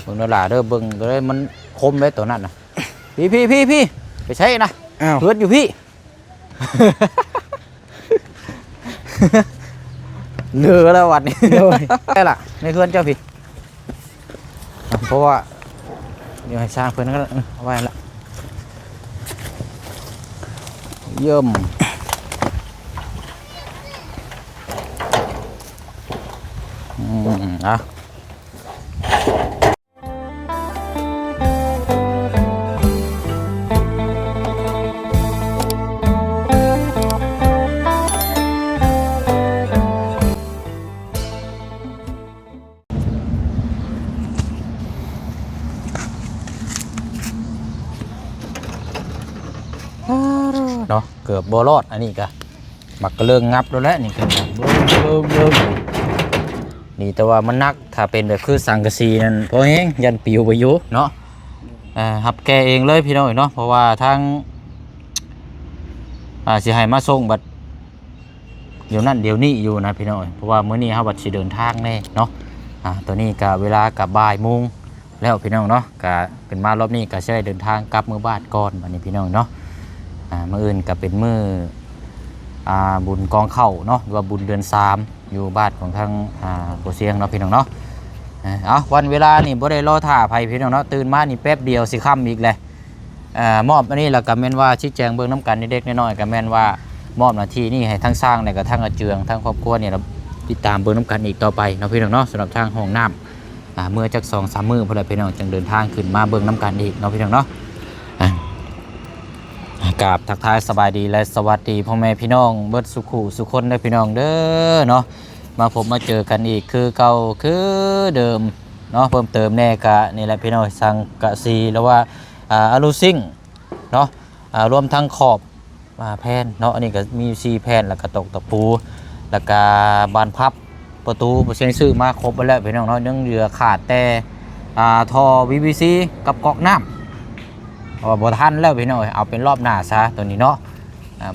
บิ่งเด้อล่ะเด้อเบิ่งก็เลยมันคมเลยตัวนั้นน่ะพี่ไปใช้นะเฮือนอยู่พี่เหลือแล้ววันนี้ได้ล่ะในเฮือนเจ้าพี่เพราะว่าเดี๋ยวให้สร้างเพิ่นก็เอาไว้ละเยี่ยมอ่ะเนาะเกือบบ่รอดอันนี้ก็มักกระเลิงงับแล้วแหละนี่ก็เบิ่งนี่แต่ว่ามันนักถ้าเป็นแบบคือสังกะสีนั่นพอแห้งยันปิวไปอยู่เนาะหับแกเองเลยพี่น้องเนาะเพราะว่าทางสิให้มาส่งบัดเดี๋ยวนั้นเดี๋ยวนี้อยู่นะพี่น้องเพราะว่ามื้อนี้เฮาบัดสิเดินทางแน่เนาะตัวนี้ก็เวลากับบ่ายโมงแล้วพี่น้องเนาะก็เป็นมารอบนี้ก็สิได้เดินทางกลับมื้อบ้านก่อนบัดนี้พี่น้องเนาะมื้ออื่นก็เป็นมื้อบุญกองเข้าเนาะหรือว่าบุญเดือน3อยู่บ้านของทางผู้เสียงเนาะพี่น้องเนาะวันเวลานี่บ่ได้รอท่าไผพี่น้องเนาะตื่นมานี่แป๊บเดียวสิค่ำอีกเลยมอบอันนี้แล้วก็แม่นว่าชี้แจงเบิ่งน้ำกันเด็กน้อยๆก็แม่นว่ามอบหน้าที่นี่ให้ทั้งสร้างและก็ทั้งอาเจืองทั้งครอบครัวเนี่ยเราติดตามเบิ่งน้ำกันอีกต่อไปเนาะพี่น้องเนาะสำหรับทางห้องน้ำเมื่อจัก 2-3 มื้อพุ่นแหละพี่น้องจึงเดินทางขึ้นมาเบิ่งน้ำกันอีกเนาะพี่น้องเนาะกราบทักทายสบายดีและสวัสดีพ่อแม่พี่น้องเบิดสุขุสุคนได้พี่น้องเด้อเนาะมาผมมาเจอกันอีกคือเก่าคือเดิมเนาะเพิ่มเติมแน่กะนี่แหละพี่น้องสังกะสีแล้วว่าอลูซิ่งเนาะรวมทั้งขอบแผ่นเนาะอันนี้ก็มี4แผ่นแล้วก็ตอกตะปูแล้วก็บานพับประตูบ่ใช่ซื้อมาครบไปแล้วพี่น้องเนาะยังเหลือขาดแต่ท่อ PVC กับก๊อกน้ำบ่ทันแล้วพี่น้องเอาเป็นรอบหน้าซะตัวนี้เนาะ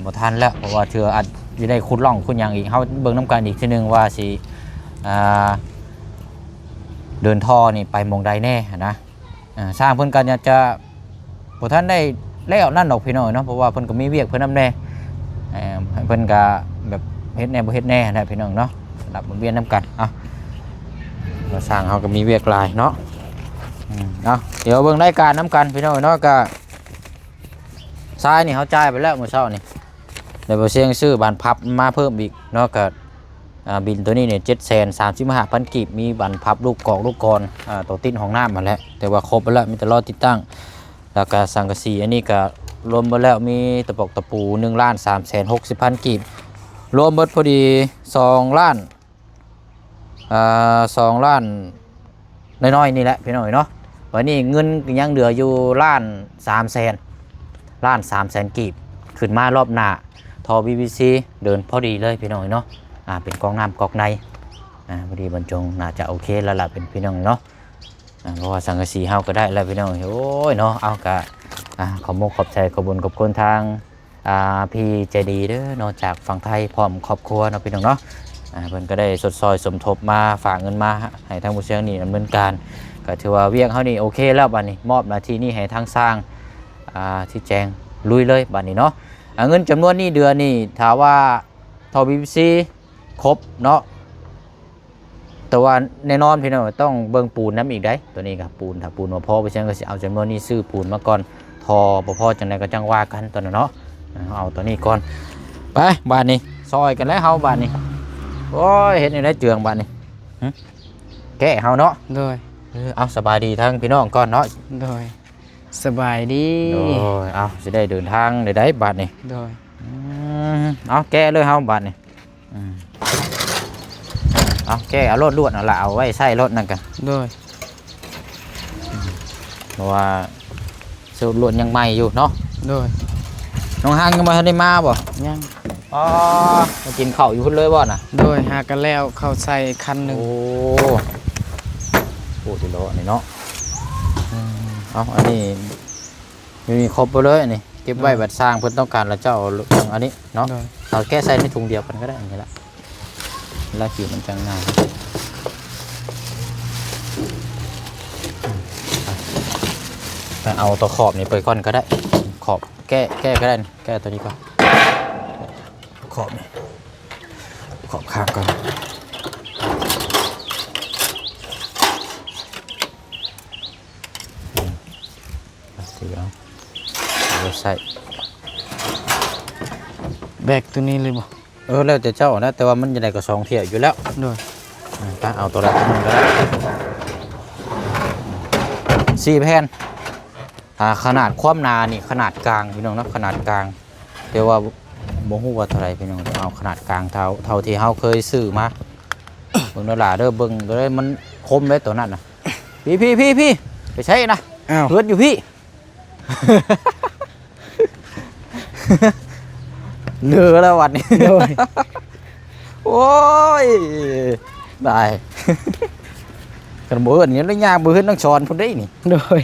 บ่ทันแล้วเพราะว่าเธออาจจะได้ขุดร่องขุดอย่างอีกเฮาเบิ่งน้ำกันอีกทีนึงว่าสิเดินท่อนี่ไปมองใดแน่นะสร้างเพิ่นกันจะบ่ทันได้แล้วนั่นดอกพี่น้องเนาะเพราะว่าเพิ่นก็มีเวียกเพิ่นนำแน่เพิ่นก็แบบเฮ็ดแน่บ่เฮ็ดแน่นะพี่น้องเนาะสลับเวียนน้ำกันเราสร้างเฮาก็มีเวียกหลายเนาะเดี๋ยวเบิ่งรายการน้ำกันพี่น้องเนาะก็ทรายนี่เขาจ่ายไปแล้วเมื่อเช้านี่เดี๋ยวเสียงซื้อบานพับมาเพิ่มอีกเนาะก็บินตัวนี้เนี่ย735,000 กีบมีบานพับลูกกอกลูกกรตัวติ้นของน้ำมาแล้วแต่ว่าครบไปแล้วมีแต่รอติดตั้งแล้วก็สังกะสีอันนี้ก็รวมไปแล้วมีตะปอกตะปู1,360,000 กีบรวมเบิดพอดี2 ล้าน2 ล้านน้อยๆนี่แหละพี่น้องเนาะวันนี้เงินยังเหลืออยู่1,300,000 กีบขึ้นมารอบหน้าทอ PVC เดินพอดีเลยพี่น้องเนาะเป็นกองน้ำกอกในพอดีบรรจงน่าจะโอเคแล้วล่ะเป็นพี่น้องเนาะเพราะว่าสังกะสีเฮาก็ได้แล้วพี่น้องโอ้ยเนาะเอากะขอบมุกขอบใจขอบคุญขอบคุณทางพี่ใจดีเด้อนอกจากฝั่งไทยพร้อมครอบครัวเนาะพี่น้องเนาะเพิ่นก็ได้สดซอยสมทบมาฝากเงินมาให้ทางผู้เชี่ยวนี่ดำเนินการก็ถือว่าเวียงเขานี่โอเคแล้วบัดนี้มอบหน้าที่นี่ให้ทางสร้างที่แจงลุยเลยบัดนี้เนาะเงินจำนวนนี้เดือนนี่ถามว่าทอ PVC ครบเนาะแต่ว่าแน่นอนพี่น้องต้องเบิ่งปูนน้ำอีกได้ตัวนี้ครับปูนถ้าปูนมาพอไปเช่นก็สิเอาจำนวนนี้ซื้อปูนมาก่อนทอพอจังไดก็จังว่ากันตัวนั้นเนาะเอาตัวนี้ก่อนไปบ้านนี้ซอยกันแล้วเฮาบ้านนี้โอ้ยเห็นอยู่ได้เจืองบ้านนี้แกะเฮาเนาะโดยเอาสบายดีทั้งพี่น้องก่อนเนาะโดยสบายดีโดยเอาจะได้เดินทางได้บ้านนี้โดยเอาแกะเลยเฮาบ้านนี้เอาแกะเอารถลวดเอาละเอาไว้ใส่รถนั่นกันโดยเพราะว่าสูตรลวดยังใหม่อยู่เนาะโดยน้องฮังยังมาได้มาบ่ยังมากินข้าวอยู่พุ่นเลยบ่น่ะโดยหากันแล้วเข้าใส่คันหนึ่งโอ้ดีโลนี่เนาะเอาอันนี้มีครบไปเลยอันนี้เก็บไว้บัดสร้างเพิ่นต้องการแล้วเจ้าอย่างอันนี้เนาะเราแก้ใส่ในถุงเดียวกันก็ได้อย่างนี้ละแล้วผิวมันจังง่าย แต่เอาตัวขอบนี่ไปก่อนก็ได้ขอบแก้ก็ได้แก้ตัวนี้ก่อนขอบนี่ขอบข้างก่อนถือเอาใส่ แบกตัวนี้เลยบ่ แล้วแต่เจ้านะแต่ว่ามันจะได้ก็สองเที่ยวอยู่แล้ว โดย ถ้าเอาตัวละตัวนึงก็ได้4 แผ่นขนาดความหนานี่ขนาดกลางพี่น้องนะขนาดกลางแต่ว่าบ่ฮู้ว่าเท่าไหร่พี่น้องเอาขนาดกลางเท่าที่เฮาเคยซื้อมาเบิ่งเด้อล่ะเด้อเบิ่งเด้อมันคมเลยตัวนั้นน่ะพี่ไปใช้นะ อ้าว เฮือนอยู่พี่ เหลือแล้ววันนี้ โดย โอ้ยได้กันบ่เอิ้นหยังได้ยางบ่เอิ้นต้องสอนพุ่นได้นี่ โดย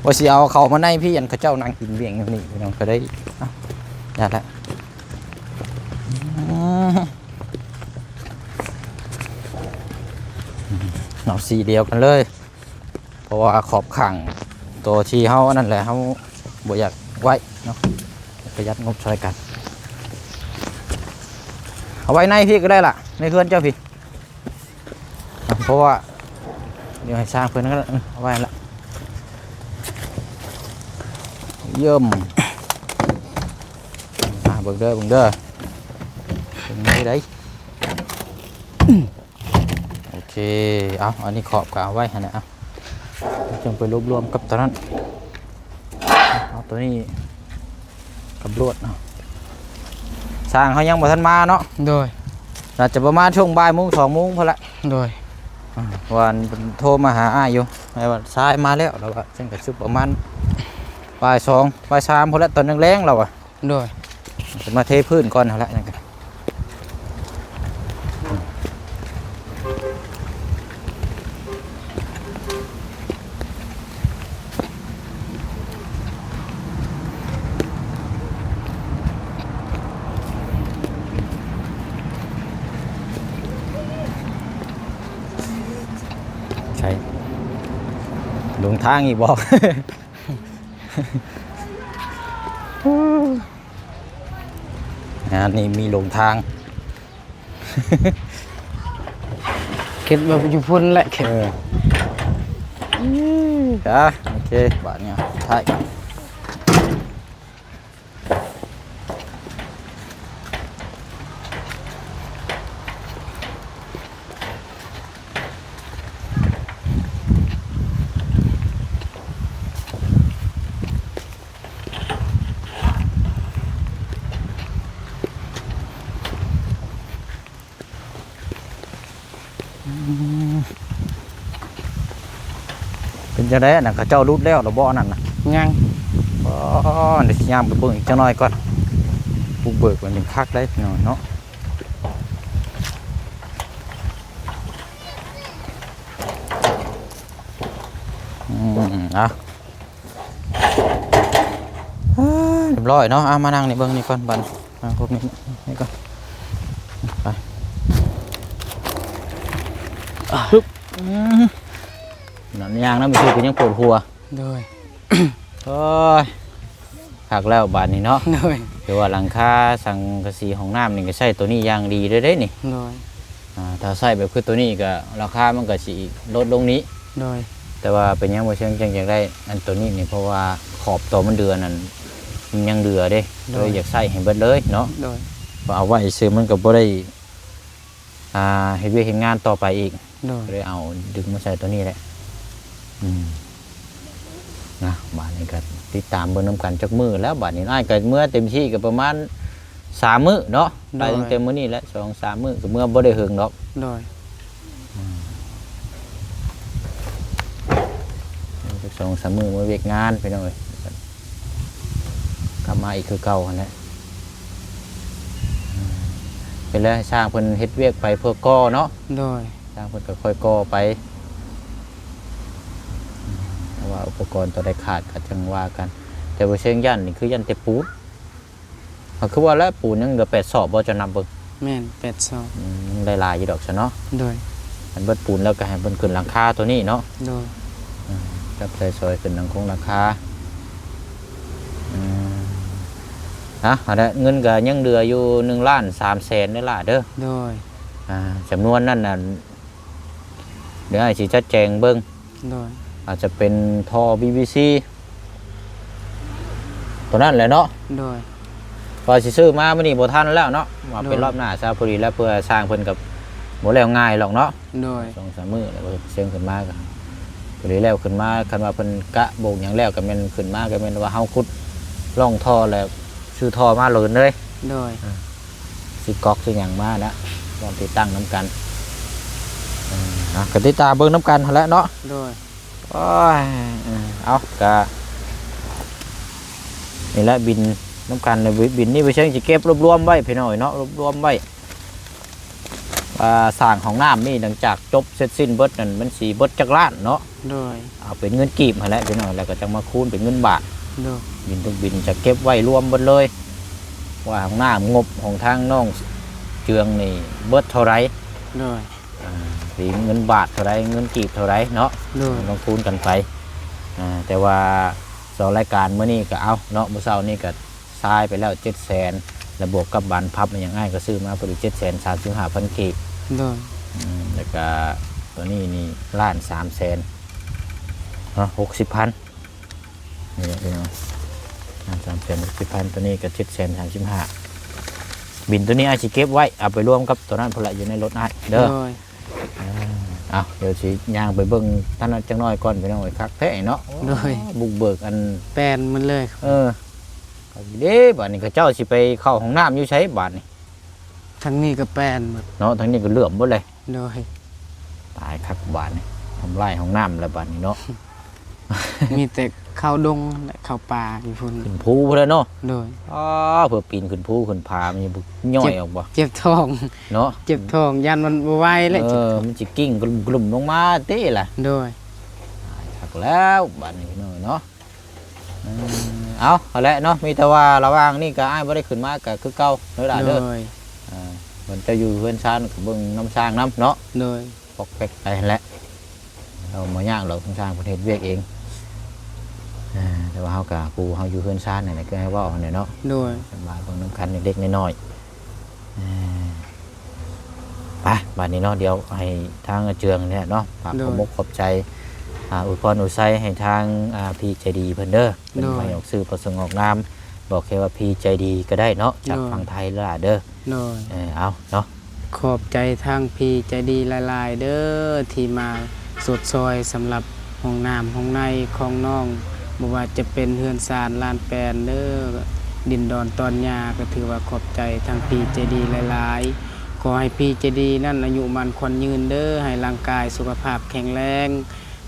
ว่าสิเอาเขามาในพี่อันเขาเจ้านั่งกินเบี้ยงอยู่นี่พี่น้องก็ได้อย่าละเอาสีเดียวกันเลยเพราะว่าขอบขังตัวที่เฮาอันนั่นแหละเฮาบ่อยากไว้เนาะประหยัดงบใช้กันเอาไว้ในพี่ก็ได้ล่ะในเพื่อนเจ้าพี่เพราะว่าเดี๋ยวให้สร้างเพื่อนก็เอาไว้ละเยิ่มเบิ่งเด้อเป็นไงได้โอเคเอาอันนี้ขอบก็เอาไว้ฮะนะเอาจึงไปรวมกับตัวนั้นเอาตัวนี้กับลวดเนาะสร้างเขายังบ่ทันมาเนาะ โดย น่าจะประมาณช่วงบ่ายโมง2 โมงพอละ โดย วันโทรมาหาอ้ายอยู่ไอ้ว่าซ้ายมาแล้วเราก็เช่นกับชุบประมาณบ่าย 2 บ่าย 3พอละตอนแรงๆเราอะ โดย จะมาเทพื้นก่อนเอาละนั่นกันใช่ลงทางอีกบอก งานนี้มีลงทาง เข็ดแบบอยู่พุ่นแหละเข็ด จ้าโอเคบาทเนี่ยถ่ายกันเป็นจะได้น่ะเขาเจ้ารุดแล้วหรือบ่อนั่นน่ะ ยัง อ๋อเดี๋ยวสิย่างไปเบิ่งอีกจังหน่อยก่อนผู้เบิกมันเป็นคักได้พี่น้องเนาะอ่ะเรียบร้อยเนาะมานั่งนี่เบิ่งนี่ก่อนบัดพวกนี้นี่ก่อนไปปึ๊บนั่นยางนะไม่ใช่กูยังปวดหัว โดย โอ้ยหักแล้วบาทนี้เนาะ โดย เดี๋ยวว่าหลังคาสังกะสีของน้ำนี่ก็ใช้ตัวนี้อย่างดีเลยเด้นี่ โดย ถ้าใช้แบบคือตัวนี้ก็ราคามันก็สิลดลงนี้ โดย แต่ว่าเป็นยังบ่เชิงจังอยากได้อันตัวนี้นี่เพราะว่าขอบตัวมันเดือนนั่นมันยังเดือเด้เลยอยากใส่ให้เบิดเลยเนาะ โดย เอาไว้ซื้อมันก็บ่ได้เฮ็ดเวียกเฮ็ดงานต่อไปอีก โดย เลยเอาดึงมาใส่ตัวนี้แหละนะบาทนี้ก็ติดตามเบิ่งนำกันจักมื้อแล้วบาทนี้อ้ายก็เมื่อเต็มที่ก็ประมาณ3 มื้อเนาะไปตั้งแต่มื้อนี้แล้ว2-3 มื้อก็เมื่อบ่ได้เฮิงดอก โดย 2-3 มื้อมาเวียกงานไปหน่อยกลับมาอีกคือเก่าหั่นแหละเป็นแล้วสร้างเพิ่นเฮ็ดเวียกไปเพื่อก่อเนาะ โดย สร้างเพิ่นก็ค่อยก่อไปเพราะว่าอุปกรณ์ตัวใดขาดก็จังว่ากัน แต่ว่าเชิงยันนี่คือยันแต่ปูนก็คือว่าแล้วปูนยังเหลือ8 ศอกบ่จะนับเบิ่ง แม่น8 ซอก ยังหลายๆอยู่ดอกซะเนาะ โดย อันเบิดปูนแล้วก็ให้เพิ่นขึ้นหลังคาตัวนี้เนาะ โดย จับใส่ซอยขึ้นหลังคงราคาอันนั้นเงินก็ยังเหลืออยู่1,300,000นี่ล่ะเด้อ โดย จำนวนนั้นน่ะเดี๋ยวไอ้สิจัดแจงเบิ่ง โดย อาจจะเป็นท่อ BBC ตัวนั้นแหละเนาะ โดย พอสิซื้อมามื้อนี้บ่ทันแล้วเนาะว่าเป็น โดย รอบหน้าซะพอดีแล้วเพื่อสร้างเพิ่นกับบ่แล้วง่ายหรอกเนาะ โดย 2-3 มื้อแล้วเสียงขึ้นมาก็พอดีแล้วขึ้นมาคันว่าเพิ่นกะโบกหยังแล้วก็แม่นขึ้นมาก็แม่นว่าเฮาขุดร่องท่อแล้วซื้อท่อมาโหลดเลย โดย สิก๊อกสิหยังมานะลองติดตั้งน้ำกันก็ติดตามเบิ่งน้ำกันหั่นแหละเนาะ โดย โอ้ยเอากะนี่แหละบินน้ำกันในบินนี่ไปเชิงจะเก็บรวมๆไว้พี่น้อยเนาะรวมๆไว้สร้างของน้ำนี่หลังจากจบเสร็จสิ้นเบิดนั่นมันสีเบิดจักรล้านเนาะ โดย เอาเป็นเงินกีบมาแล้วพี่น้อยแล้วก็จะมาคูณเป็นเงินบาท โดย บินทุกบินจะเก็บไว้รวมหมดเลย ว่าของน้ำงบของทางน้องเจืองนี่เบิดเท่าไร โดย สีเงินบาทเท่าไรเงินกีบเท่าไรเนาะ โดย ลองคูณกันไปแต่ว่าสองรายการเมื่อนี้ก็เอาเนาะเมื่อเช้านี่ก็ทรายไปแล้ว700,000ระบบกับบานพับมันยังง่ายก็ซื้อมาพอดี735,000 กีบ โดย แล้วก็ตัวนี้นี่1,300,000เนาะ60,000นี่แหละพี่น้อง1,360,000ตัวนี้ก็735,000บินตัวนี้อาจจะเก็บไว้เอาไปรวมกับตัวนั้นพอละอยู่ในรถนะเด้อ โดย เอาเดี๋ยวสิย่างไปเบิ่งท่านจังน้อยก่อนไปน้อยคักแท้เนาะ โดย บุกเบิกอัน แปลนมันเลย ก็สิเด้บัดนี้ก็เจ้าสิไปเข้าห้องน้ำอยู่ใช้บัดนี้ ทั้งนี้ก็แปลนหมด เนาะทั้งนี้ก็เหลื่อมหมดเลย โดย ตายคักบัดนี้ทำลายห้องน้ำแล้วบัดนี้เนาะ มีแต่ข้าวดงและข้าวปลาอยู่พุ่น ขึ้นภูพุ่นแล้วเนาะ โดย เพื่อปีนขึ้นภูขึ้นผามันจะบุกย่อยออกบ่ เจ็บท้อง เนาะ เจ็บท้องยันมันบ่ไหวแล้วเจ็บท้อง มันสิกิ้งกลุ่มๆลงมาเต้ล่ะ โดย คักแล้วบัดนี้พี่น้อยเนาะเอาละเนาะมีแต่ว่าระหว่างนี่ก็อ้ายบ่ได้ขึ้นมาก็คือเก่าเด้อล่ะ โด เด้อย มันจะอยู่เพื่อนชาญก็เบิ่งน้ำสร้างน้ำเนาะ โดย ปอกแป๊กไปหั่นแหละเรามาย่างเราต้องสร้างประเทศเวียกเองแต่ว่าเฮากะปูเฮาอยู่เพื่อนชาญนี่นก็ให้เว้าหั่นแหละเนาะ โดย สบายเบิ่งน้ำคันเล็กๆน้อยๆไปบัดนี้เนาะเดี๋ยวให้ทางอาเจืองเนี่ยเนาะฝากขอบมกขอบใจอวยพรอวยไซให้ทางพี่ใจดีเพิ่นเด้อเป็นไปออกสื่อประสงค์ออกนามบอกแค่ว่าพี่ใจดีก็ได้เนาะจากฝั่งไทยแล้วล่ะเด้อ โดย เอาเนาะ ขอบใจทางพี่ใจดีหลายๆเด้อที่มาสดซอยสำหรับห้องน้ำห้องในของน้องบ่ว่าจะเป็นเฮือนซานลานแปลนเด้อดินดอนตอนหญ้าก็ถือว่าขอบใจทางพี่ใจดีหลายๆขอให้พี่ใจดีนั่นอายุมันควรยืนเด้อให้ร่างกายสุขภาพแข็งแรง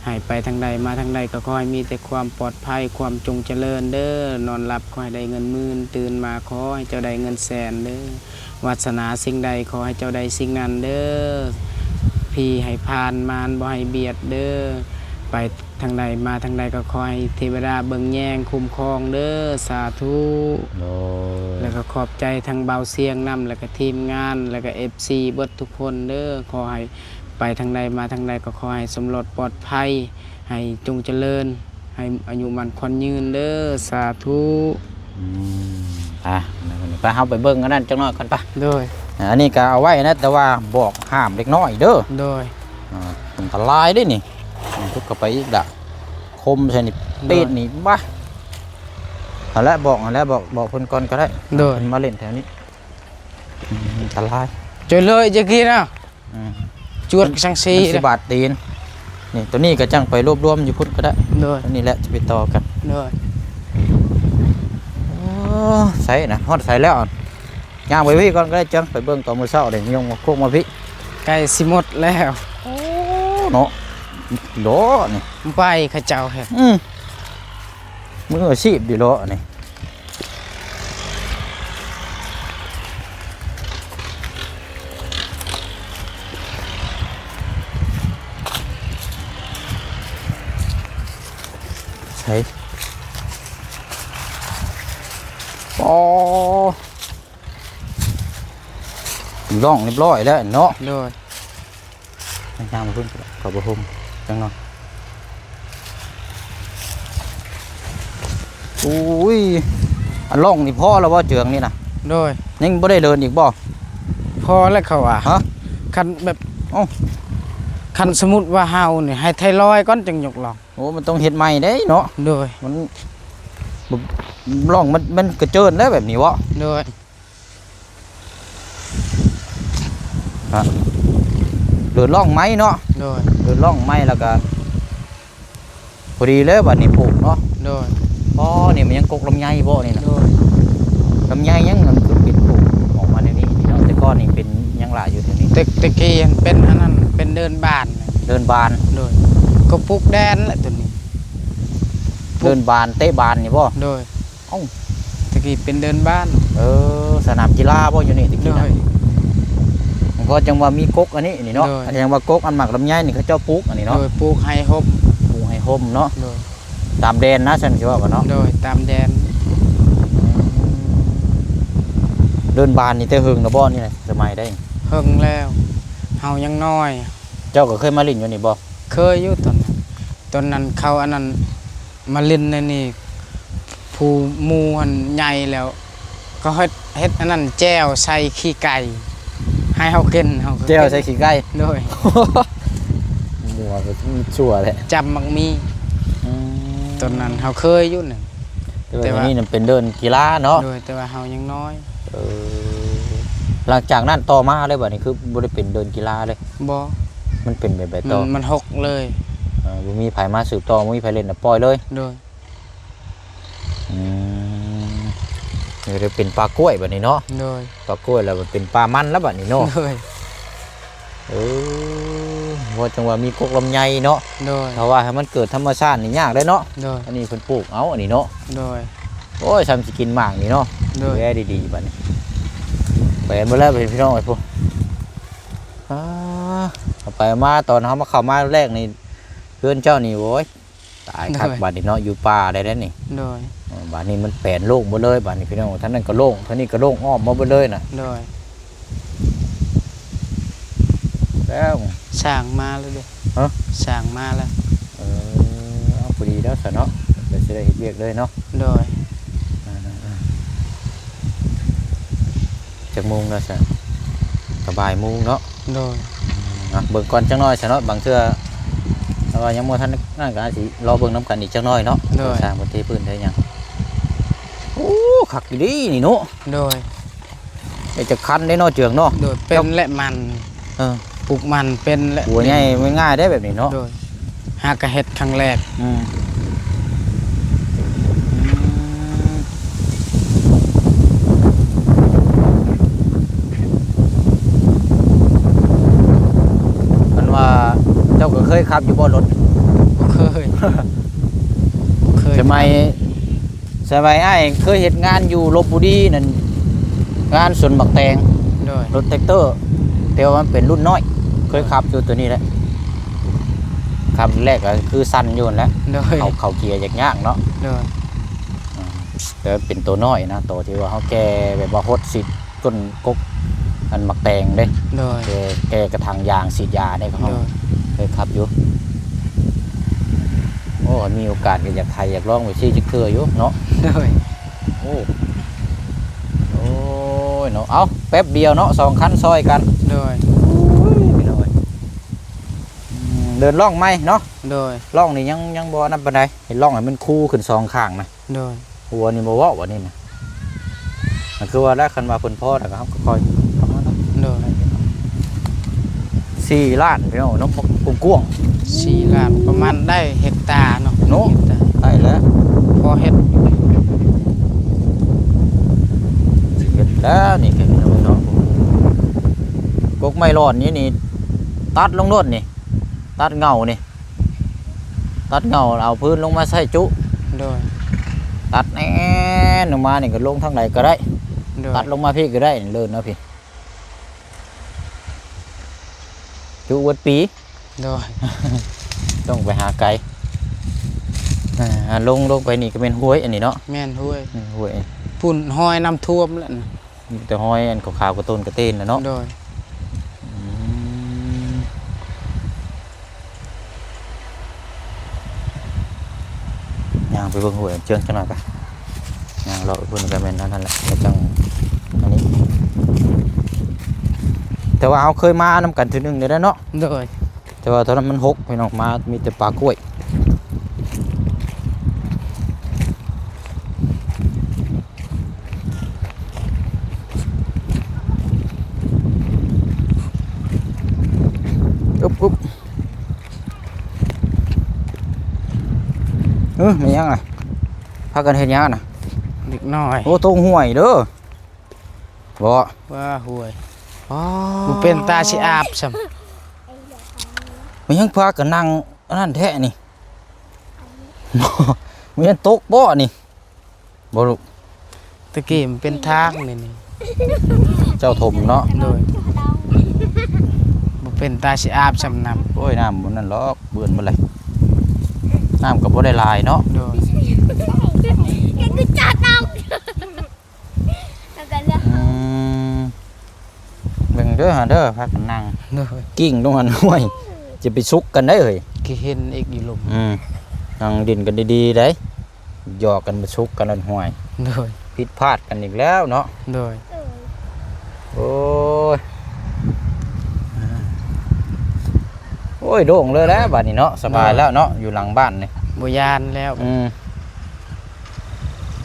ให้ไปทางใดมาทางใดก็ขอให้มีแต่ความปลอดภัยความจงเจริญเด้อนอนหลับขอให้ได้เงินหมื่นตื่นมาขอให้เจ้าได้เงินแสนเด้อวาสนาสิ่งใดขอให้เจ้าได้สิ่งนั้นเด้อพี่ให้ผ่านมารบ่ให้เบียดเด้อไปทางใดมาทางใดก็ขอให้เทวดาเบิ่งแยงคุ้มครองเด้อสาธุ โดย แล้วก็ขอบใจทางเบาเสียงนำแล้วก็ทีมงานแล้วก็ FC เบิดทุกคนเด้อขอให้ไปทางใดมาทางใดก็ขอให้สำรวจปลอดภัยให้จงเจริญให้อายุมันควรยืนเด้อสาธุ ไปเฮาไปเบิ่งอันนั้นจังน้อยก่อนปะ โดย อันนี้ก็เอาไว้นะแต่ว่าบอกห้ามเล็กน้อยเด้อ โดย อันตรายเด้นี่ทุกเข้าไปอีกละคมใช่นี่ปีดนี่บ้าเอาละบอกเพิ่นก่อนก็ได้ โดย เพิ่นมาเล่นแถวนี้อันตราย จอยเลยจะกินอ่ะจวดสังสี มันสิบาดตีนนี่ตัวนี้ก็จังไปรวบรวมอยู่พุ่นก็ได้ โดย ตัวนี้แหละจะไปต่อกัน โดย ใส่นะฮอดใส่แล้วย่างไปพี่ก่อนก็ได้จังไปเบิ่งต่อมื้อเช้าเด้ยงมาโคกมาพี่ ใกล้สิหมดแล้ว เนาะโหลนี่ ไปข้าเจ้าแฮะ มืออาชีพดีโลนี่ใช่ปอร่องเรียบร้อยแล้วเนาะ โดย ย่างมาพุ่นขอบพุ่มจังเนาะ อุ้ยอันล่องนี่พ่อแล้วบ่เจืองนี่นะ โดย ยังบ่ได้เดินอีกบ่ พอแล้วเขาว่า ฮะ คันแบบ เอ้า คันสมมุติว่าเฮานี่ให้ไทรอยด์ก่อนจึงยกลอง โอ้มันต้องเฮ็ดใหม่เด้เนาะ โดย มันบ่ล่องมันกระเจินแล้วแบบนี้วะ โดย เดินล่องไม้เนาะ โดย เดินล่องไม้แล้วก็พอดีเลยบัดนี้ปลูกเนาะ โดย อ๋อนี่มันยังกกลำไยบ่นี่นะ โดย ลำไยยังมันคือเป็นปลูกออกมาในนี้เนาะแต่ก้อนนี่เป็นยังหลายอยู่แถวนี้ ตะกี้เป็นอันนั้นเป็นเดินบ้านน่ะ เดินบาน โดยก็ปลูกแดนแหละตัวนี้ เดินบานเตะบานนี่บ่ โดย เอ้า ตะกี้เป็นเดินบ้าน สนามกีฬาบ่อยู่นี่ตะ โด กี้นะ ย มันก็จังว่ามีกกอันนี้นี่เนาะ โดย อันจังว่ากกอันหมักลำไยนี่เขาเจ้าปลูกอันนี้ โด เนาะ ยปลูกให้หบ ปลูกให้ห่มเนาะ โดย ตามแดนนะฉันสิว่ากันเนาะ โดยตามแดน เดินบานนี่แต่หึงนะบ่นี่นะสมัยได้ เฮิงแล้วเฮายังน้อย เจ้าก็เคยมาเล่นอยู่นี่บ่ เคยอยู่ตอนนั้นเขาอันนั้นมาเล่นในนี่ผู้หมูหันใหญ่แล้ว ก็เฮ็ดอันนั้นแจ้วใส่ขี้ไก่ให้เฮากินเฮาก็กิน เจ้าใส่ขี้ไก่ โดย มัวไปชั่วแหละ จำมักมีตอนนั้นเฮาเคยอยู่น่ะ แต่ว่านี่มันเป็นเดินกีฬาเนาะ โดยแต่ว่าเฮายังน้อย หลังจากนั้นต่อมาเลยบัดนี้คือบ่ได้เป็นเดินกีฬาเลย บ่ มันเป็นแบบต่อ มันหกเลย บ่มีไผมาสืบต่อบ่มีไผเล่นน่ะปล่อยเลย โดย นี่จะเป็นปลากล้วยบัดนี้เนาะ โดย ปลากล้วยแล้วมันเป็นปลามันแล้วบัดนี้เนาะ โดย ว่าจังว่ามีกกลำไยเนาะ โดย เพราะว่าให้มันเกิดธรรมชาตินี่ยากเลยเนาะ โดย อันนี้เพิ่นปลูกเอาอันนี้เนาะ โดย โอ้ยทำสิกินหมากนี่เนาะ โดย แย่ดีๆบัดนี้ไปหมดแล้วไปพี่น้องไอ้พวกเอาไปมาตอนเขามาเข้ามาแรกนี่เพื่อนเจ้านี่โว้ยตายคักบัดนี้เนาะอยู่ป่าได้แล้วนี่ โดย บัดนี้มันแปลนโล่งหมดเลยบัดนี้พี่น้องท่านนั้นก็โล่งท่านนี้ก็โล่งอ้อมมาหมดเลยน่ะ โดย แล้ว สร้างมาแล้วเด้ ฮะ สร้างมาแล้ว เอาพอดีแล้วซะเนาะเดี๋ยวจะได้เฮ็ดเวียกเลยเนาะ โดย จักโมงแล้วซะสบายโมงเนาะ โดย เบิ่งก่อนจังน้อยซะเนาะบางเทื่อแต่ว่ายังบ่ทันนั่นก็อาจสิรอเบิ่งนํกันอีกจังน้อยเนาะสร้างประเทศพื้นได้ยังโอ้คักอีหลีนี่เนาะ โดย ไอ้จะคันได้เนาะเจืองเนาะ โดยเป็นและมัน ปลูกมันเป็นและ หัวใหญ่ไม่ง่ายได้แบบนี้เนาะ โดยหากระเฮ็ดครั้งแรก มันว่าเจ้าก็เคยขับอยู่บ่รถ บ่เคย เคย สมัยอ้ายเคยเฮ็ดงานอยู่ลพบุรีนั่นงานสวนบักแตง โดย รถแท็กเตอร์แต่ว่ามันเป็นรุ่นน้อย เคยขับอยู่ตัวนี้แหละขับแรกก็คือสั้นอยู่นั่นแหล้ว โดย เขาเกียร์ยากๆเนาะ โดย แต่เป็นตัวน้อยนะตัวที่ว่าเขาแก่แบบว่าฮดสิก้นกกอันหมักแตงเด้ โดย แกกระถางยางสีดยาได้เขา โดย เคยขับอยู่โอ้มีโอกาสก็อยากไทยอยากลองไปซี่จิกเกอร์อยู่เนาะ โดย โอ้ยเนาะเอาแป๊บเดียวเนาะ2 คันซอยกัน โดย เดินล่องไหมเนาะ โดย ล่องนี่ยังบ่นั่นปานใดเห็นล่องให้มันคู่ขึ้น2 ข้างนะ โดย หัวนี่บ่เว้าว่านี่นะมันคือว่าแล้วคันว่าเพิ่นพอแล้วก็เฮาก็ค่อยทำมาเนาะ โดย 4 ล้านพี่น้องน้องกว้าง 4 ล้านประมาณได้เฮกตาร์เนาะ เนาะ เฮกตาร์ ๆได้แล้ว พอเฮ็ด สิเฮ็ดแล้วนี่ก็พี่น้องเนาะกกไม้รอดนี่ตัดลงรถนี่ตัดเงานี่ตัดเงาเอาพื้นลงมาใส่จุ โดย ตัดแน่ลงมานี่ก็ลงทางไหนก็ได้ โดย ตัดลงมาพี่ก็ได้เลิศเนาะพี่จุวัดปี โดย ต้องไปหาไกลลงไปนี่ก็เป็นห้วยอันนี้เนาะ แม่นห้วย ห้วย พุ่นห้อยน้ำท่วมแล้วนะ มีแต่ห้อยอันขาวๆกระต้นกระเต้นนะเนาะ โดย ย่างไปเบิ่งห้วยเจิงจังหน่อยไป เราเพิ่นก็แม่นนั่นแหละแล้วจังอันนี้แต่ว่าเฮาเคยมานำกันทีนึงได้แล้วเนาะ โดย แต่ว่าตอนนั้นมันหกพี่น้องมามีแต่ปลากล้วยอุ๊บไม่ยังไงพากันเฮ็ดหยังน่ะ เด็กน้อย โอ้ตรงห่วยเด้อบ่ ว่าห่วย อ๋อ บ่เป็นตาสิอาบซ้ํ ไม่ยังพากันนั่งอันนั้นแท้นี่ บ่ยังตกบ่นี่บ่ลูก ตะกี้มันเป็นทางนี่ เจ้าถมเนาะ โดยบ่เป็นตาสิอาบซ้ํน้ำ โอ้ยน้ำมันนั่นหรอกเบื่อนบ่เลยน้ำก็บ่ได้หลายเนาะ โดย cái cứ chặt đâu cái là เบิ่งเด้อหาเด้อพากันนั่ง โดย กิ้งลงหันห้วยจะไปซุกกันได้เอ่ย ก็เห็นอีกอยู่หลุม นั่งดินกันดีๆได้หยอกกันไปซุกกันนั่นห้วย โดย ผิดพลาดกันอีกแล้วเนาะ โดย โอ้ยโอ้ยโด่งเลยแล้วบัดนี้เนาะสบายแล้วเนาะอยู่หลังบ้านนี่ บ่ยานแล้ว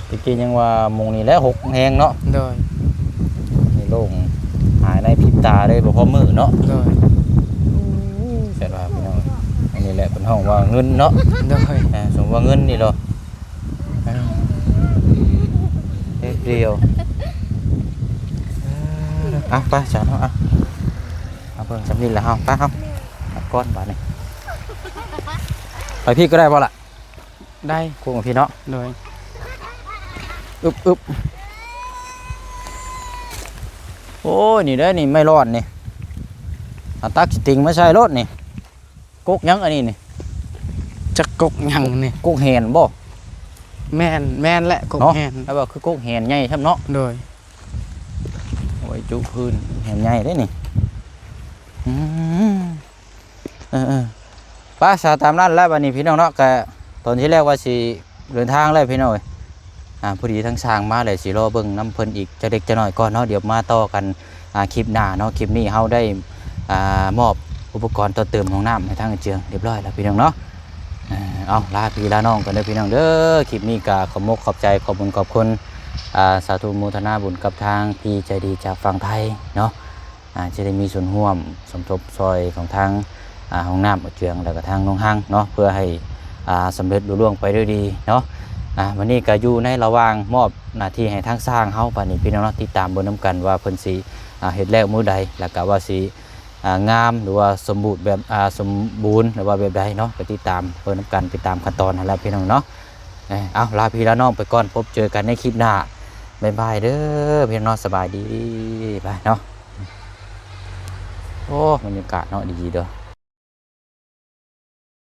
ตะกี้ยังว่ามุงนี่แล้วหกแหงเนาะ โดย นี่โล่งหายในพริบตาเลยบ่พอมือเนาะ โดย เสร็จว่าพี่น้องอันนี้แหละเป็นห้องว่าเงินเนาะ โดย สมว่าเงินนี่เหรอเดียวไปจัดเนาะเอาเพิ่งสำลีแล้วเอาไปเอาก้อนบาทนี่ไปพี่ก็ได้บ่ล่ะ ได้ คู่กับพี่เนาะ โดย อึบโอ้ยนี่ได้นี่ไม่รอดนี่ตักสติงไม่ใช่รถนี่กุ๊กยังอันนี้นี่ จักกกหยังนี่ กุ๊กแหนบ่ แม่นแหละกก เนาะ แฮน แล้วว่าคือกุ๊กแหนใหญ่ทำเนาะ โดย โอ้ยจุพื้นแหนใหญ่ได้นี่ป้าสาตามร้านแล้ววันนี้พี่น้องเนาะก็ตอนที่แรกว่าสิเดินทางเลยพี่น้องพอดีทั้งช้างมาเลยสิรอเบิ่งน้ำเพิ่นอีกจะเด็กจะหน่อยก่อนเนาะเดี๋ยวมาต่อกันคลิปหน้าเนาะคลิปนี้เฮาได้มอบอุปกรณ์ต่อเติมของน้ำให้ทางเจียงเรียบร้อยแล้วพี่น้องเนาะเอาลาพี่ลาน้องกันเด้อพี่น้องเด้อคลิปนี้ก็ขอบมกขอบใจขอบบุญขอบคุณสาธุโมทนาบุญกับทางพี่ใจดีจากฝั่งไทยเนาะจะได้มีส่วนร่วมสมทบซอยของทางห้องน้ำเจียงแล้วก็ทางน้องห้างเนาะเพื่อให้สำเร็จลุล่วงไปด้วยดีเนาะวันนี้ก็อยู่ในระหว่างมอบหน้าที่ให้ทางสร้างเฮาป่านนี้พี่น้องติดตามเบิ่งนำกันว่าเพิ่นสิเฮ็ดแล้วมื้อใดแล้วก็ว่าสิงามหรือว่าสมบูรณ์แบบสมบูรณ์หรือว่าแบบใดเนาะก็ติดตามเบิ่งนำกันไปตามขั้นตอนนั่นแหละพี่น้องเนาะเอาลาพี่ลาน้องไปก่อนพบเจอกันในคลิปหน้าบ๊ายบายเด้อพี่น้องสบายดีไปเนาะโอ้บรรยากาศเนาะดีเด้อ